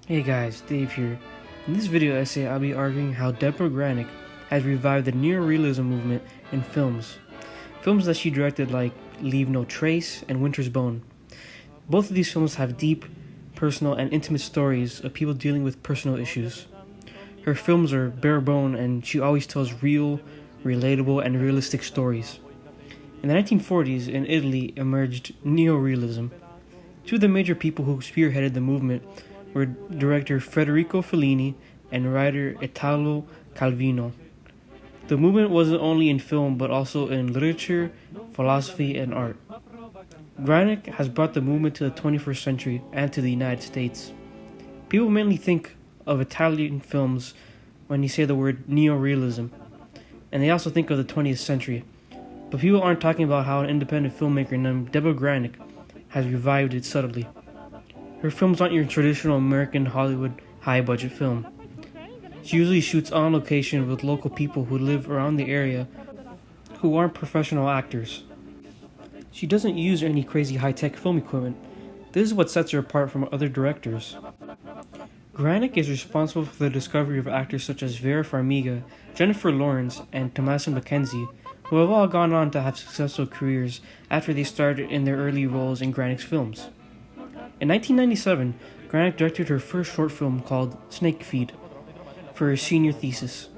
Hey guys, Dave here. In this video essay, I'll be arguing how Debra Granik has revived the neorealism movement in films. Films that she directed like Leave No Trace and Winter's Bone. Both of these films have deep, personal, and intimate stories of people dealing with personal issues. Her films are bare bone and she always tells real, relatable, and realistic stories. In the 1940s, in Italy emerged neorealism. Two of the major people who spearheaded the movement were director Federico Fellini and writer Italo Calvino. The movement wasn't only in film but also in literature, philosophy, and art. Granik has brought the movement to the 21st century and to the United States. People mainly think of Italian films when you say the word neorealism, and they also think of the 20th century. But people aren't talking about how an independent filmmaker named Debra Granik has revived it subtly. Her films aren't your traditional American Hollywood high-budget film. She usually shoots on location with local people who live around the area who aren't professional actors. She doesn't use any crazy high-tech film equipment. This is what sets her apart from other directors. Granik is responsible for the discovery of actors such as Vera Farmiga, Jennifer Lawrence, and Thomasin McKenzie, who have all gone on to have successful careers after they started in their early roles in Granik's films. In 1997, Granik directed her first short film called Snake Feed for her senior thesis.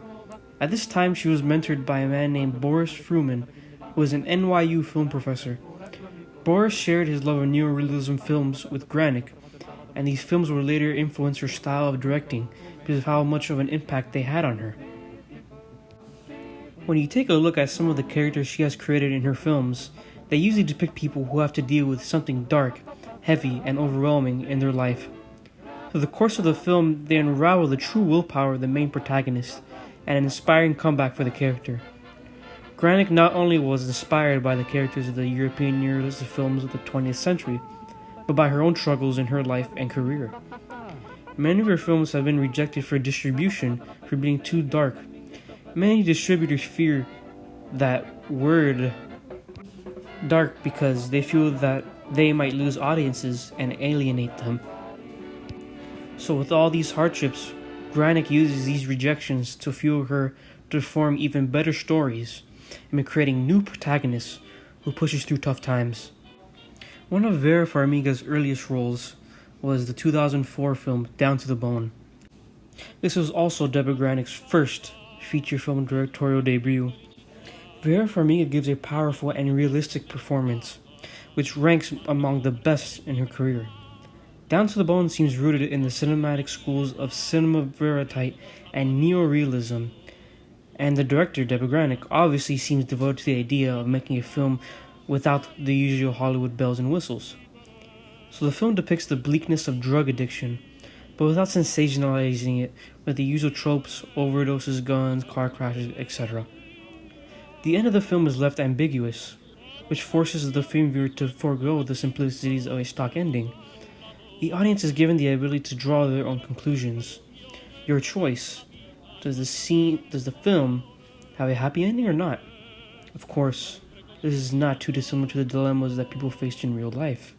At this time, she was mentored by a man named Boris Fruman, who was an NYU film professor. Boris shared his love of neorealism films with Granik, and these films would later influence her style of directing because of how much of an impact they had on her. When you take a look at some of the characters she has created in her films, they usually depict people who have to deal with something dark, heavy, and overwhelming in their life. Through the course of the film, they unravel the true willpower of the main protagonist and an inspiring comeback for the character. Granik not only was inspired by the characters of the European neorealist films of the 20th century, but by her own struggles in her life and career. Many of her films have been rejected for distribution for being too dark. Many distributors fear that word dark because they feel that they might lose audiences and alienate them. So with all these hardships, Granik uses these rejections to fuel her to form even better stories and creating new protagonists who pushes through tough times. One of Vera Farmiga's earliest roles was the 2004 film Down to the Bone. This was also Debra Granik's first feature film directorial debut. Vera Farmiga gives a powerful and realistic performance, which ranks among the best in her career. Down to the Bone seems rooted in the cinematic schools of cinema verite and neorealism, and the director, Debra Granik, obviously seems devoted to the idea of making a film without the usual Hollywood bells and whistles. So the film depicts the bleakness of drug addiction, but without sensationalizing it with the usual tropes, overdoses, guns, car crashes, etc. The end of the film is left ambiguous, which forces the film viewer to forego the simplicities of a stock ending. The audience is given the ability to draw their own conclusions. Your choice. Does the film have a happy ending or not? Of course, this is not too dissimilar to the dilemmas that people faced in real life.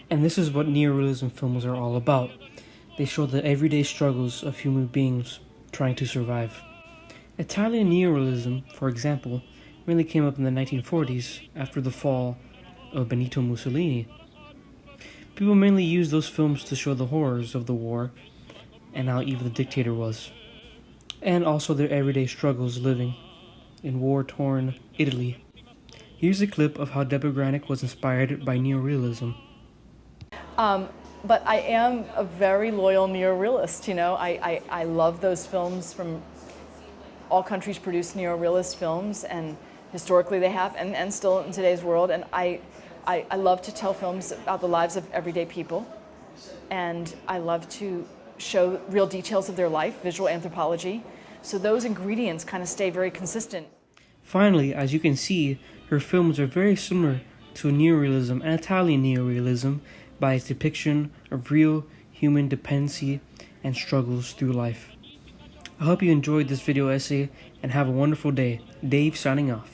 And this is what neorealism films are all about. They show the everyday struggles of human beings trying to survive. Italian neorealism, for example, mainly came up in the 1940s after the fall of Benito Mussolini. People mainly used those films to show the horrors of the war and how evil the dictator was, and also their everyday struggles living in war-torn Italy. Here's a clip of how Debra Granik was inspired by neorealism. But I am a very loyal neorealist, I love those films. From all countries produce neorealist films, and historically they have, and still in today's world. And I love to tell films about the lives of everyday people, and I love to show real details of their life, visual anthropology. So those ingredients kind of stay very consistent. Finally, as you can see, her films are very similar to neorealism and Italian neorealism by its depiction of real human dependency and struggles through life. I hope you enjoyed this video essay and have a wonderful day. Dave signing off.